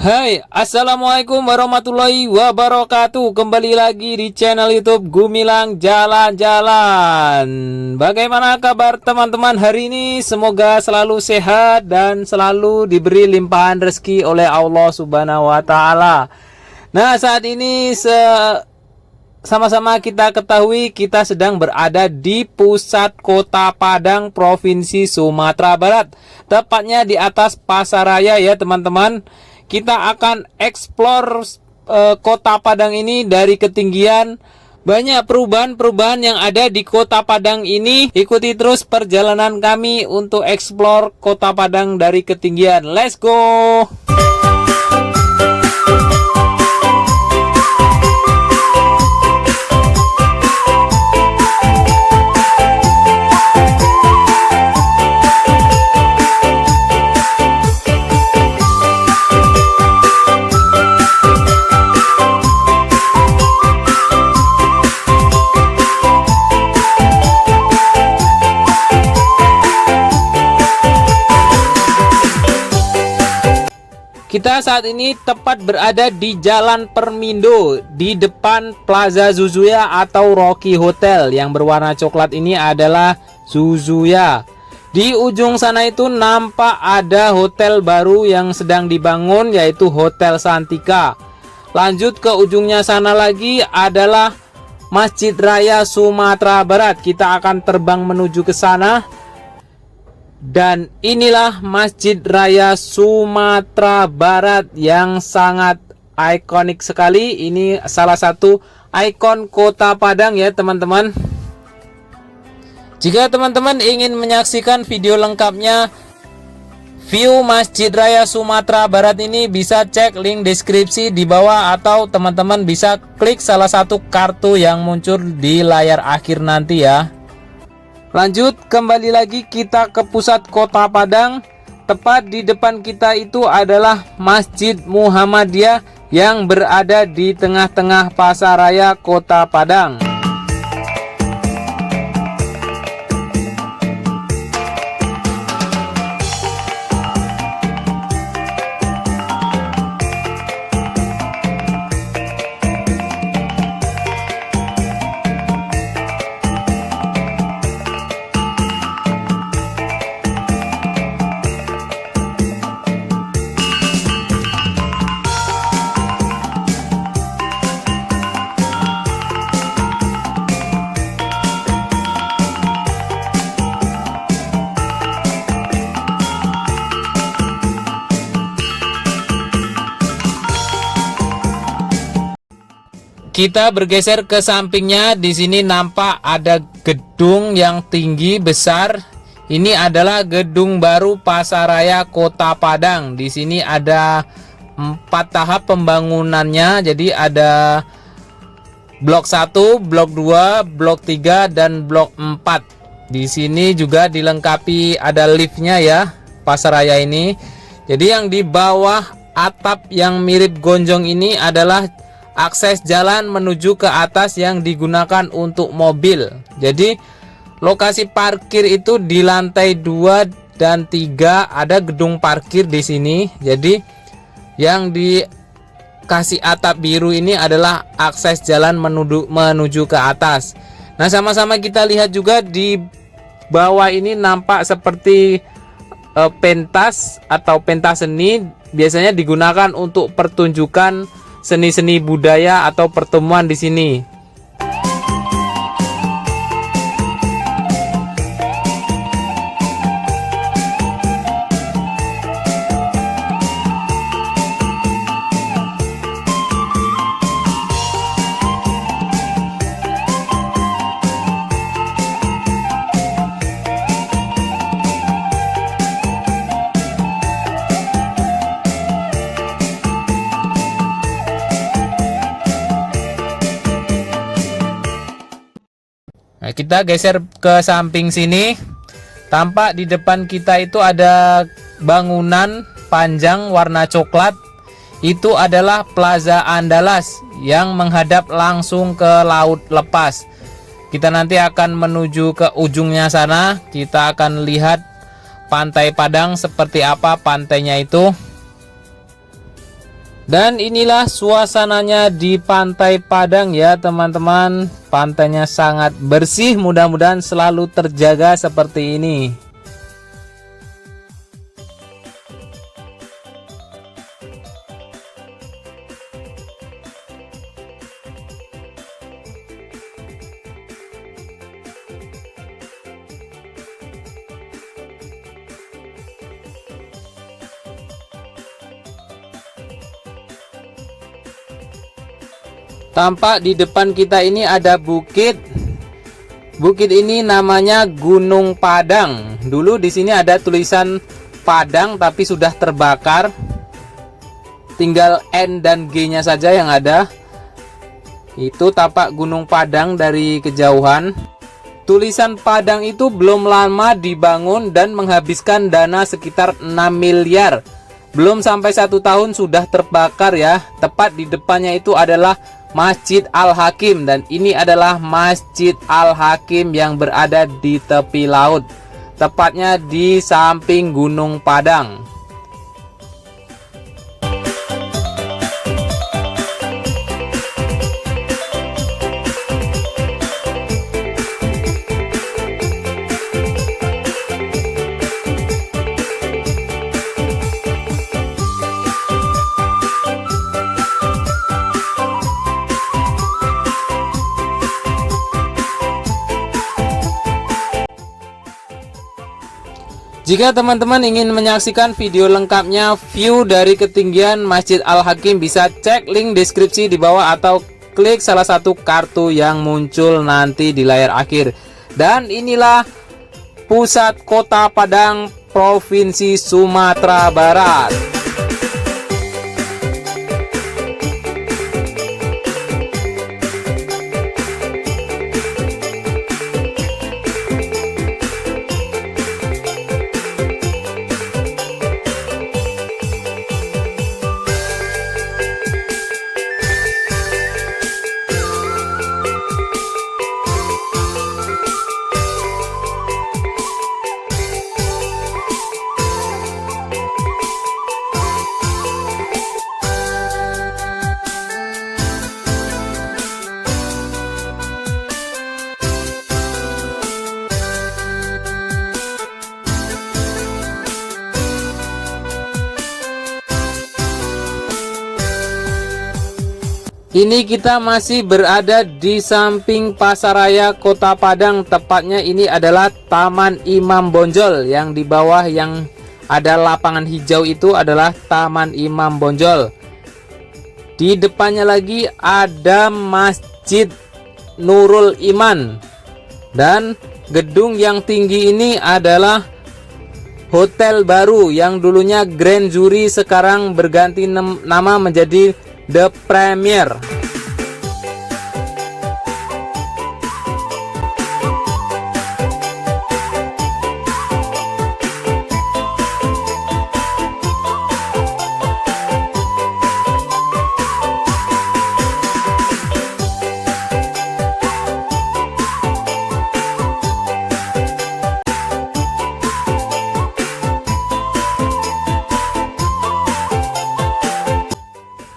Hai, assalamualaikum warahmatullahi wabarakatuh. Kembali lagi di channel YouTube Gumilang Jalan-Jalan. Bagaimana kabar teman-teman hari ini? Semoga selalu sehat dan selalu diberi limpahan rezeki oleh Allah Subhanahu wa Ta'ala. Nah, saat ini sama-sama kita ketahui kita sedang berada di pusat kota Padang, Provinsi Sumatera Barat, tepatnya di atas Pasaraya ya teman-teman. Kita akan explore kota Padang ini dari ketinggian. Banyak perubahan-perubahan yang ada di kota Padang ini. Ikuti terus perjalanan kami untuk explore kota Padang dari ketinggian. Let's go! Kita saat ini tepat berada di Jalan Permindo, di depan Plaza Zuzuya atau Rocky Hotel. Yang berwarna coklat ini adalah Zuzuya. Di ujung sana itu nampak ada hotel baru yang sedang dibangun, yaitu Hotel Santika. Lanjut ke ujungnya sana lagi adalah Masjid Raya Sumatera Barat. Kita akan terbang menuju ke sana. Dan inilah Masjid Raya Sumatera Barat yang sangat ikonik sekali. Ini salah satu ikon kota Padang ya teman-teman. Jika teman-teman ingin menyaksikan video lengkapnya view Masjid Raya Sumatera Barat ini, bisa cek link deskripsi di bawah, atau teman-teman bisa klik salah satu kartu yang muncul di layar akhir nanti ya. Lanjut, kembali lagi kita ke pusat kota Padang. Tepat di depan kita itu adalah Masjid Muhammadiyah yang berada di tengah-tengah pasaraya kota Padang. Kita bergeser ke sampingnya. Di sini nampak ada gedung yang tinggi besar. Ini adalah gedung baru Pasaraya Kota Padang. Di sini ada 4 tahap pembangunannya. Jadi ada blok 1, blok 2, blok 3 dan blok 4. Di sini juga dilengkapi ada liftnya ya, Pasaraya ini. Jadi yang di bawah atap yang mirip gonjong ini adalah akses jalan menuju ke atas yang digunakan untuk mobil. Jadi lokasi parkir itu di lantai 2 dan 3 ada gedung parkir di sini. Jadi yang dikasih atap biru ini adalah akses jalan menuju ke atas. Nah, sama-sama kita lihat juga di bawah ini nampak seperti pentas atau pentas seni, biasanya digunakan untuk pertunjukan seni-seni budaya atau pertemuan di sini. Nah, kita geser ke samping sini. Tampak di depan kita itu ada bangunan panjang warna coklat. Itu adalah Plaza Andalas yang menghadap langsung ke laut lepas. Kita nanti akan menuju ke ujungnya sana. Kita akan lihat Pantai Padang seperti apa pantainya itu. Dan inilah suasananya di Pantai Padang ya teman-teman. Pantainya sangat bersih, mudah-mudahan selalu terjaga seperti ini. Tampak di depan kita ini ada bukit. Bukit ini namanya Gunung Padang. Dulu di sini ada tulisan Padang tapi sudah terbakar. Tinggal N dan G-nya saja yang ada. Itu tampak Gunung Padang dari kejauhan. Tulisan Padang itu belum lama dibangun dan menghabiskan dana sekitar 6 miliar. Belum sampai 1 tahun sudah terbakar ya. Tepat di depannya itu adalah Masjid Al-Hakim, dan ini adalah Masjid Al-Hakim yang berada di tepi laut, tepatnya di samping Gunung Padang. Jika teman-teman ingin menyaksikan video lengkapnya, view dari ketinggian Masjid Al-Hakim, bisa cek link deskripsi di bawah atau klik salah satu kartu yang muncul nanti di layar akhir. Dan inilah pusat Kota Padang, Provinsi Sumatera Barat. Ini kita masih berada di samping Pasaraya Kota Padang. Tepatnya ini adalah Taman Imam Bonjol. Yang di bawah yang ada lapangan hijau itu adalah Taman Imam Bonjol. Di depannya lagi ada Masjid Nurul Iman. Dan gedung yang tinggi ini adalah hotel baru yang dulunya Grand Jury, sekarang berganti nama menjadi The Premier.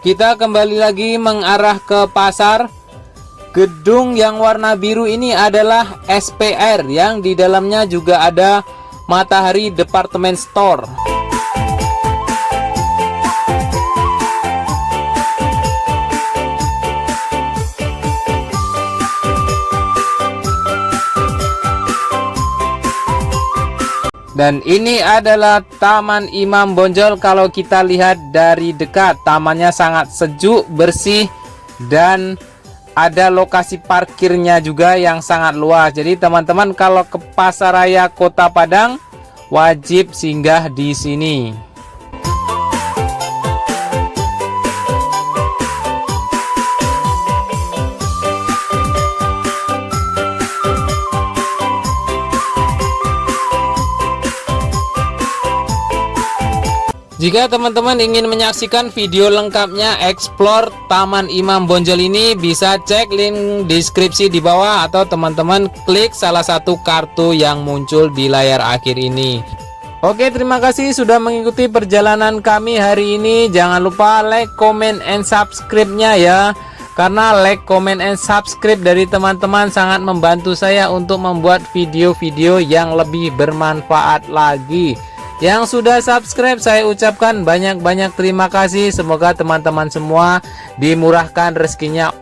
Kita kembali lagi mengarah ke pasar. Gedung yang warna biru ini adalah SPR, yang di dalamnya juga ada Matahari Department Store. Dan ini adalah Taman Imam Bonjol. Kalau kita lihat dari dekat, tamannya sangat sejuk, bersih, dan ada lokasi parkirnya juga yang sangat luas. Jadi teman-teman kalau ke Pasaraya Kota Padang wajib singgah di sini. Jika teman-teman ingin menyaksikan video lengkapnya explore Taman Imam Bonjol ini, bisa cek link deskripsi di bawah atau teman-teman klik salah satu kartu yang muncul di layar akhir ini. Oke, terima kasih sudah mengikuti perjalanan kami hari ini. Jangan lupa like, comment, and subscribe-nya ya. Karena like, comment, and subscribe dari teman-teman sangat membantu saya untuk membuat video-video yang lebih bermanfaat lagi. Yang sudah subscribe saya ucapkan banyak-banyak terima kasih. Semoga teman-teman semua dimurahkan rezekinya